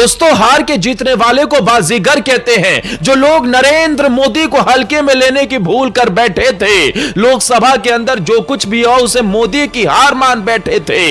दोस्तों, हार के जीतने वाले को बाजीगर कहते हैं। जो लोग नरेंद्र मोदी को हल्के में लेने की भूल कर बैठे थे, लोकसभा के अंदर जो कुछ भी हो उसे मोदी की हार मान बैठे थे,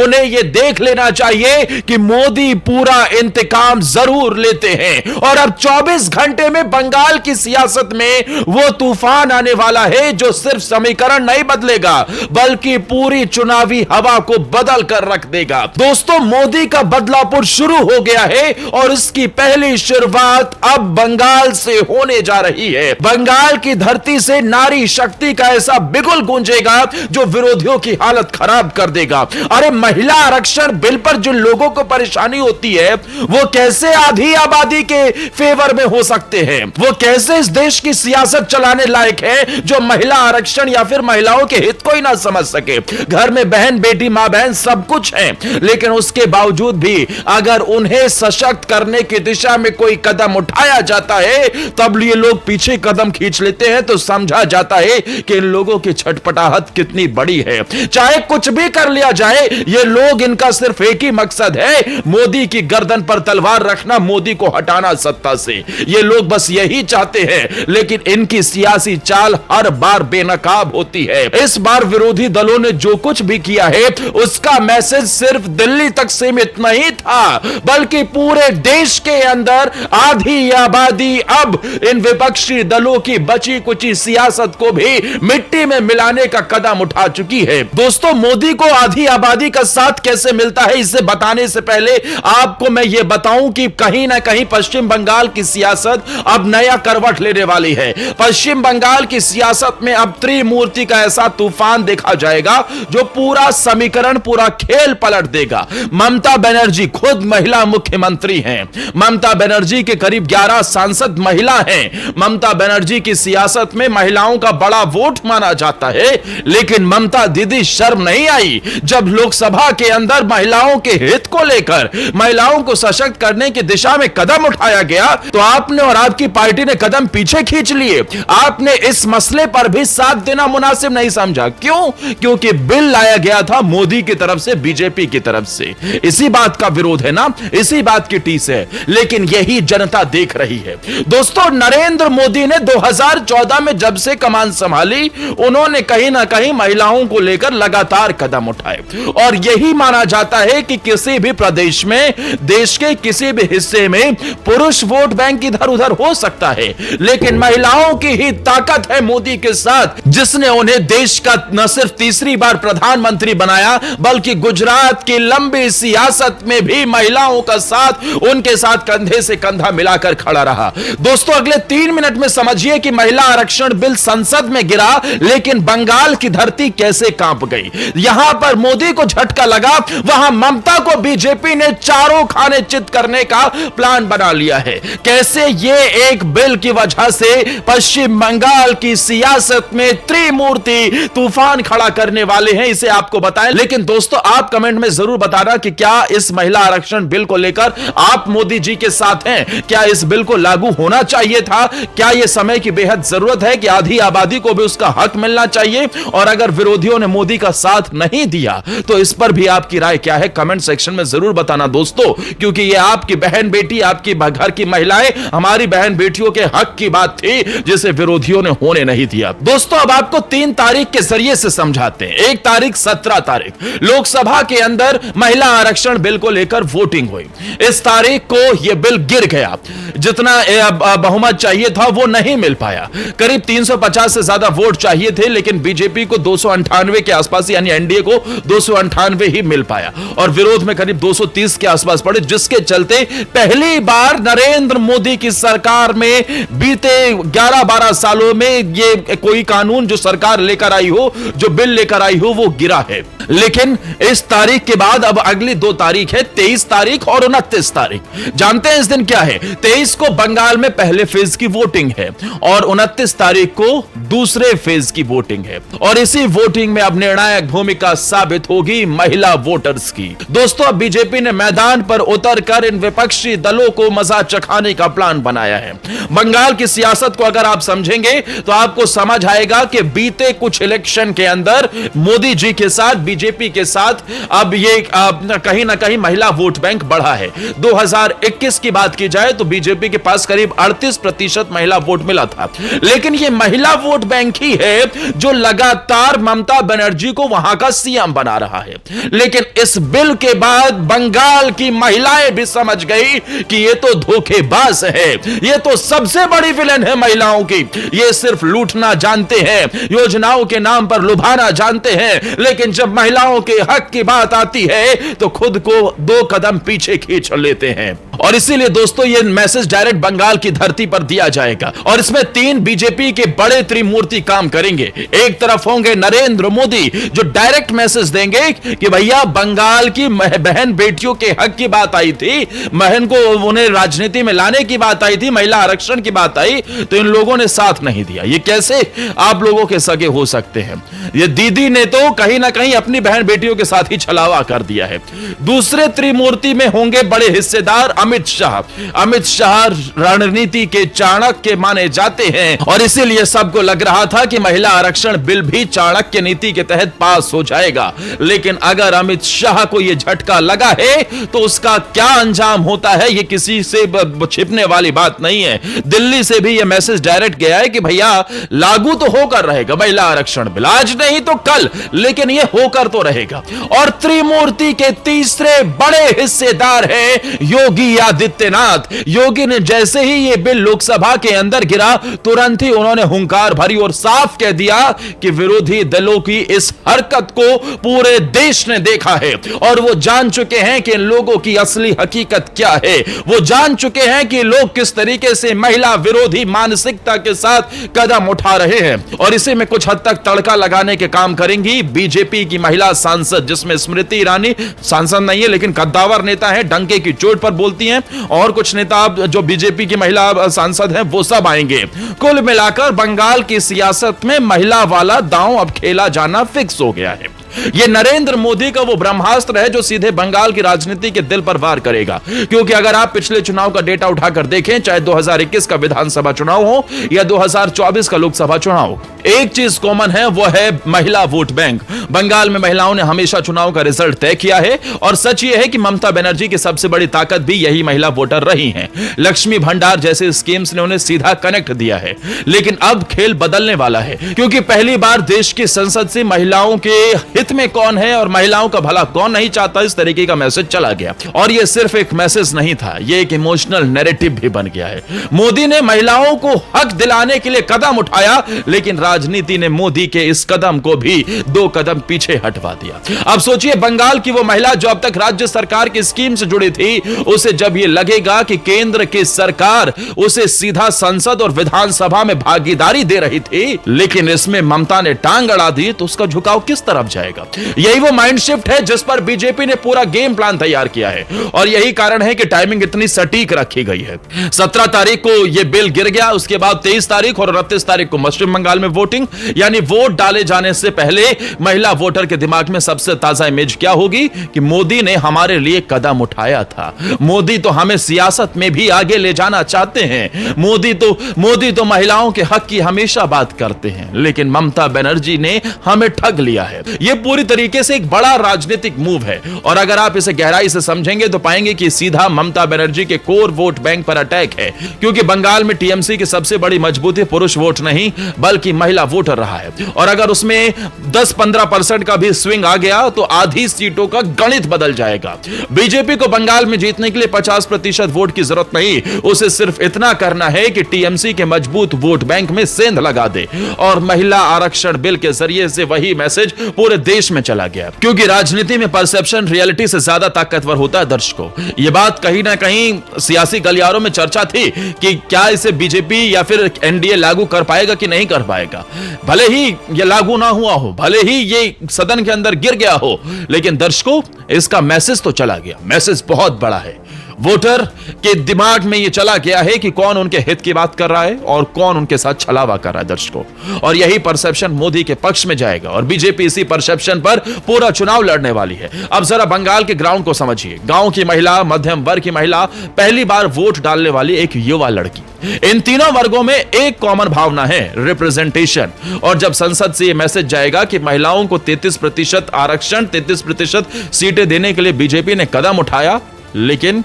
उन्हें यह देख लेना चाहिए कि मोदी पूरा इंतकाम जरूर लेते हैं। और अब 24 घंटे में बंगाल की सियासत में वो तूफान आने वाला है जो सिर्फ समीकरण नहीं बदलेगा बल्कि पूरी चुनावी हवा को बदल कर रख देगा। दोस्तों, मोदी का बदलापुर शुरू हो गया है और इसकी पहली शुरुआत अब बंगाल से होने जा रही है। बंगाल की धरती से नारी शक्ति का ऐसा बिगुल गूंजेगा जो विरोधियों की हालत खराब कर देगा। अरे, महिला आरक्षण बिल पर जिन लोगों को परेशानी होती है वो कैसे आधी आबादी के फेवर में हो सकते हैं? वो कैसे इस देश की सियासत चलाने लायक है जो महिला आरक्षण या फिर महिलाओं के हित को ही ना समझ सके? घर में बहन, बेटी, मां, बहन सब कुछ है, लेकिन उसके बावजूद भी अगर उन्हें सशक्त करने की दिशा में कोई कदम उठाया जाता है तब ये लोग पीछे कदम खींच लेते हैं। तो समझा जाता है कि इन लोगों की छटपटाहट कितनी बड़ी है। चाहे कुछ भी कर लिया जाए, ये लोग, इनका सिर्फ एक ही मकसद है, मोदी की गर्दन पर तलवार रखना, मोदी को हटाना सत्ता से। ये लोग बस यही चाहते हैं, लेकिन इनकी सियासी चाल हर बार बेनकाब होती है। इस बार विरोधी दलों ने जो कुछ भी किया है उसका मैसेज सिर्फ दिल्ली तक सीमित नहीं था बल्कि पूरे देश के अंदर आधी आबादी अब इन विपक्षी दलों की बची कुची सियासत को भी मिट्टी में मिलाने का कदम उठा चुकी है। दोस्तों, मोदी को आधी आबादी का साथ कैसे मिलता है, इसे बताने से पहले आपको मैं यह बताऊं कि कहीं ना कहीं पश्चिम बंगाल की सियासत अब नया करवट लेने वाली है। पश्चिम बंगाल की सियासत में अब त्रिमूर्ति का ऐसा तूफान देखा जाएगा जो पूरा समीकरण, पूरा खेल पलट देगा। ममता बनर्जी खुद महिला मुख्यमंत्री हैं। ममता बनर्जी के करीब 11 सांसद महिला हैं। ममता बनर्जी की सियासत में महिलाओं का बड़ा वोट माना जाता है, लेकिन ममता दीदी शर्म नहीं आई जब लोकसभा के अंदर महिलाओं के हित को लेकर, महिलाओं को सशक्त करने की दिशा में कदम उठाया गया तो आपने और आपकी पार्टी ने कदम पीछे खींच लिए। आपने इस मसले पर भी साथ देना मुनासिब नहीं समझा। क्यों? क्योंकि बिल लाया गया था मोदी की तरफ से, बीजेपी की तरफ से। इसी बात का विरोध है ना, इसी बात की टीस है, लेकिन यही जनता देख रही है। दोस्तों, नरेंद्र मोदी ने 2014 में जब से कमान संभाली, उन्होंने कहीं ना कहीं महिलाओं को लेकर लगातार कदम उठाए और यही माना जाता है कि किसी भी प्रदेश में, देश के किसी भी हिस्से में पुरुष वोट बैंक इधर उधर हो सकता है, लेकिन महिलाओं की ही ताकत है मोदी के साथ, जिसने उन्हें देश का न सिर्फ तीसरी बार प्रधानमंत्री बनाया बल्कि गुजरात की लंबी सियासत में भी महिलाओं का साथ, उनके साथ कंधे से कंधा मिलाकर खड़ा रहा। दोस्तों, अगले 3 मिनट में समझिए कि महिला आरक्षण बिल संसद में गिरा, लेकिन बंगाल की धरती कैसे कांप गई। यहां पर मोदी को झटका लगा, वहां ममता को बीजेपी ने चारों खाने चित करने का प्लान बना लिया है। कैसे ये एक बिल की वजह से पश्चिम बंगाल की सियासत में त्रिमूर्ति तूफान खड़ा करने वाले हैं, इसे आपको बताएं। लेकिन दोस्तों, आप कमेंट में जरूर बताना कि क्या इस महिला आरक्षण बिल को लेकर आप मोदी जी के साथ हैं? क्या इस बिल को लागू होना चाहिए था? क्या यह समय की बेहद जरूरत है कि आधी आबादी को भी उसका हक मिलना चाहिए? और अगर विरोधियों ने मोदी का साथ नहीं दिया तो इस पर भी आपकी राय क्या है, कमेंट सेक्शन में जरूर बताना दोस्तों, क्योंकि यह आपकी बहन बेटी, आपकी घर की महिलाएं, हमारी बहन बेटियों के हक की बात थी जिसे विरोधियों ने होने नहीं दिया। दोस्तों, अब आपको 3 तारीख के जरिए से समझाते हैं। 1 तारीख 17 तारीख लोकसभा के अंदर महिला आरक्षण बिल को लेकर वोटिंग हुई। इस तारीख को यह बिल गिर गया। जितना बहुमत चाहिए था वो नहीं मिल पाया। करीब 350 से ज्यादा वोट चाहिए थे, लेकिन बीजेपी को 298 के आसपास, यानी एनडीए को 298 ही मिल पाया और विरोध में करीब 230 के आसपास पड़े, जिसके चलते पहली बार नरेंद्र मोदी की सरकार में बीते 11-12 सालों में ये कोई कानून जो सरकार लेकर आई हो, जो बिल लेकर आई हो, वो गिरा है। लेकिन इस तारीख के बाद अब अगली 2 तारीख है, 23 तारीख और 29 तारीख। जानते हैं इस दिन क्या है? 23 को बंगाल में पहले फेज की वोटिंग है और 29 तारीख को दूसरे फेज की वोटिंग है और इसी वोटिंग में अब निर्णायक भूमिका साबित होगी महिला वोटर्स की। दोस्तों, अब बीजेपी ने मैदान पर उतरकर इन विपक्षी दलों को मजा चखाने का प्लान बनाया है। बंगाल की सियासत को अगर आप समझेंगे तो आपको समझ आएगा कि बीते कुछ इलेक्शन के अंदर मोदी जी के साथ, बीजेपी के साथ अब ये कहीं ना कहीं महिला वोट बैंक बढ़ा है। 2021 की बात की जाए तो बीजेपी के पास करीब 38% महिला वोट मिला था। लेकिन यह महिला वोट बैंक ही है जो लगातार ममता बनर्जी को वहां का सीएम बना रहा है। लेकिन इस बिल के बाद बंगाल की महिलाएं भी समझ गई कि यह तो धोखेबाज है, यह तो सबसे बड़ी विलेन है महिलाओं की। ये सिर्फ लूटना जानते हैं, योजनाओं के नाम पर लुभाना जानते हैं, लेकिन जब महिलाओं के हक की बात आती है तो खुद को 2 कदम पीछे खींच लेते हैं। और इसीलिए दोस्तों ये मैसेज डायरेक्ट बंगाल की धरती पर दिया जाएगा और इसमें 3 बीजेपी के बड़े त्रिमूर्ति काम करेंगे। एक तरफ होंगे नरेंद्र मोदी जो डायरेक्ट मैसेज देंगे कि भैया बंगाल की बहन बेटियों के हक की बात आई थी, बहन को उन्हें राजनीति में लाने की बात आई थी, महिला आरक्षण की बात आई तो इन लोगों ने साथ नहीं दिया। ये कैसे आप लोगों के सगे हो सकते हैं? ये दीदी ने तो कहीं ना कहीं अपनी बहन बेटियों के साथ ही छलावा कर दिया है। दूसरे त्रिमूर्ति में होंगे बड़े हिस्सेदार अमित शाह। अमित शाह रणनीति के चाणक्य माने जाते हैं और इसीलिए सबको लग रहा था कि महिला आरक्षण बिल भी चाणक्य नीति के तहत पास हो जाएगा। लेकिन अगर अमित शाह को यह झटका लगा है तो उसका क्या अंजाम होता है ये किसी से छिपने वाली बात नहीं है। दिल्ली से भी यह मैसेज डायरेक्ट गया है कि भैया लागू तो होकर रहेगा महिला आरक्षण बिल, आज नहीं तो कल, लेकिन यह होकर तो रहेगा। और त्रिमूर्ति के तीसरे बड़े हिस्सेदार हैं योगी आदित्यनाथ। योगी ने जैसे ही यह बिल लोकसभा के अंदर गिरा तुरंत ही उन्होंने हुंकार भरी और साफ कह दिया कि विरोधी दलों की इस हरकत को पूरे देश ने देखा है और वो जान चुके हैं कि इन लोगों की असली हकीकत क्या है। वो जान चुके हैं कि लोग किस तरीके से महिला विरोधी मानसिकता के साथ कदम उठा रहे हैं और इसी में कुछ हद तक तड़का लगाने के काम करेंगी बीजेपी की महिला सांसद, जिसमें स्मृति ईरानी सांसद नहीं है लेकिन कद्दावर नेता है, डंके की चोट पर बोलती हैं, और कुछ नेता जो बीजेपी की महिला सांसद हैं वो सब आएंगे। कुल मिलाकर बंगाल की सियासत में महिला वाला दांव अब खेला जाना फिक्स हो गया है। यह नरेंद्र मोदी का वो ब्रह्मास्त्र है जो सीधे बंगाल की राजनीति के दिल पर वार करेगा। क्योंकि अगर आप पिछले चुनाव का डेटा उठाकर देखें, चाहे 2021 का विधानसभा चुनाव हो या 2024 का लोकसभा चुनाव, एक चीज कॉमन है, वो है महिला वोट बैंक। बंगाल में महिलाओं ने हमेशा चुनाव का रिजल्ट तय किया है और सच यह है कि ममता बनर्जी की सबसे बड़ी ताकत भी यही महिला वोटर रही हैं। लक्ष्मी भंडार जैसे स्कीम्स ने उन्हें सीधा कनेक्ट दिया है। लेकिन अब खेल बदलने वाला है क्योंकि पहली बार देश की संसद से महिलाओं के हित में कौन है और महिलाओं का भला कौन नहीं चाहता, इस तरीके का मैसेज चला गया। और यह सिर्फ एक मैसेज नहीं था, यह एक इमोशनल नैरेटिव भी बन गया है। मोदी ने महिलाओं को हक दिलाने के लिए कदम उठाया लेकिन राजनीति ने मोदी के इस कदम को भी 2 कदम पीछे हटवा दिया। अब सोचिए बंगाल की वो महिला जो अब तक राज्य सरकार की स्कीम से जुड़ी थी, उसे जब यह लगेगा कि केंद्र की सरकार उसे सीधा संसद और विधानसभा में भागीदारी दे रही थी लेकिन इसमें ममता ने टांग अड़ा दी, तो उसका झुकाव किस तरफ जाएगा? यही वो माइंड शिफ्ट है जिस पर बीजेपी ने पूरा गेम प्लान तैयार किया है और यही कारण है कि टाइमिंग इतनी सटीक रखी गई है। 17 तारीख को यह बिल गिर गया, उसके बाद 23 तारीख और 29 तारीख को पश्चिम बंगाल में वोटिंग, यानी वोट डाले जाने से पहले महिला वोटर के दिमाग में सबसे ताजा इमेज क्या होगी कि मोदी ने हमारे लिए कदम उठाया था, मोदी तो हमें सियासत में भी आगे ले जाना चाहते हैं, मोदी तो महिलाओं के हक की हमेशा बात करते हैं, लेकिन ममता बनर्जी ने हमें ठग लिया है। यह पूरी तरीके से एक बड़ा राजनीतिक मूव है और अगर आप इसे गहराई से समझेंगे तो पाएंगे कि सीधा ममता बनर्जी के कोर वोट बैंक पर अटैक है। क्योंकि बंगाल में टीएमसी की सबसे बड़ी मजबूती पुरुष वोट नहीं बल्कि महिला वोटर रहा है और अगर उसमें 10-15% का भी स्विंग आ गया तो आधी सीटों का गणित बदल जाएगा। बीजेपी को बंगाल में जीतने के लिए 50% वोट की जरूरत नहीं, उसे सिर्फ इतना करना है कि टीएमसी के मजबूत वोट बैंक में सेंध लगा दे और महिला आरक्षण बिल के जरिए से वही मैसेज पूरे देश में चला गया। क्योंकि राजनीति में परसेप्शन रियलिटी से ज्यादा ताकतवर होता है दर्शकों। यह बात कहीं ना कहीं सियासी गलियारों में चर्चा थी कि क्या इसे बीजेपी या फिर एनडीए लागू कर पाएगा कि नहीं कर पाएगा। भले ही यह लागू ना हुआ हो, भले ही ये सदन के अंदर गिर गया हो, लेकिन दर्शकों इसका मैसेज तो चला गया। मैसेज बहुत बड़ा है, वोटर के दिमाग में यह चला गया है कि कौन उनके हित की बात कर रहा है और कौन उनके साथ छलावा कर रहा है दर्शकों। और यही परसेप्शन मोदी के पक्ष में जाएगा और बीजेपी इसी परसेप्शन पर पूरा चुनाव लड़ने वाली है। अब जरा बंगाल के ग्राउंड को समझिए। गांव की महिला, मध्यम वर्ग की महिला, पहली बार वोट डालने वाली एक युवा लड़की, इन तीनों वर्गों में एक कॉमन भावना है, रिप्रेजेंटेशन। और जब संसद से यह मैसेज जाएगा कि महिलाओं को 33% आरक्षण, 33% सीटें देने के लिए बीजेपी ने कदम उठाया, लेकिन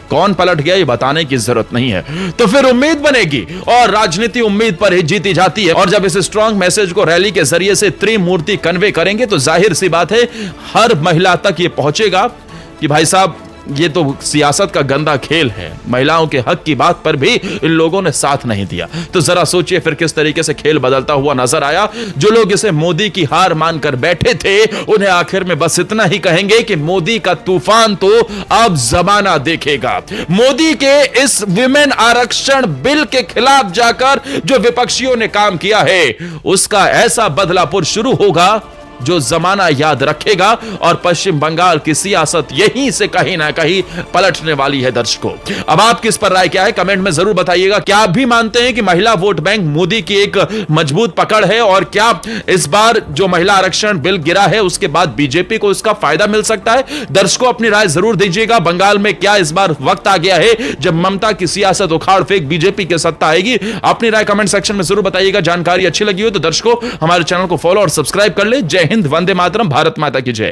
कौन पलट गया ये बताने की जरूरत नहीं है। तो फिर उम्मीद बनेगी और राजनीति उम्मीद पर ही जीती जाती है। और जब इस स्ट्रांग मैसेज को रैली के जरिए से त्रिमूर्ति कन्वे करेंगे तो जाहिर सी बात है हर महिला तक ये पहुंचेगा कि भाई साहब ये तो सियासत का गंदा खेल है, महिलाओं के हक की बात पर भी इन लोगों ने साथ नहीं दिया। तो जरा सोचिए फिर किस तरीके से खेल बदलता हुआ नजर आया। जो लोग इसे मोदी की हार मानकर बैठे थे उन्हें आखिर में बस इतना ही कहेंगे कि मोदी का तूफान तो अब जमाना देखेगा। मोदी के इस विमेन आरक्षण बिल के खिलाफ जाकर जो विपक्षियों ने काम किया है उसका ऐसा बदलापुर शुरू होगा जो जमाना याद रखेगा और पश्चिम बंगाल की सियासत यहीं से कहीं ना कहीं पलटने वाली है। दर्शकों, अब आपकी इस पर राय क्या है कमेंट में जरूर बताइएगा। क्या आप भी मानते हैं कि महिला वोट बैंक मोदी की एक मजबूत पकड़ है और क्या इस बार जो महिला आरक्षण बिल गिरा है उसके बाद बीजेपी को इसका फायदा मिल सकता है? दर्शकों, अपनी राय जरूर दीजिएगा। बंगाल में क्या इस बार वक्त आ गया है जब ममता की सियासत उखाड़ फेंक बीजेपी की सत्ता आएगी? अपनी राय कमेंट सेक्शन में जरूर बताइएगा। जानकारी अच्छी लगी हो तो दर्शकों हमारे चैनल को फॉलो और सब्सक्राइब कर ले। जय हिंद, वंदे मातरम, भारत माता की जय।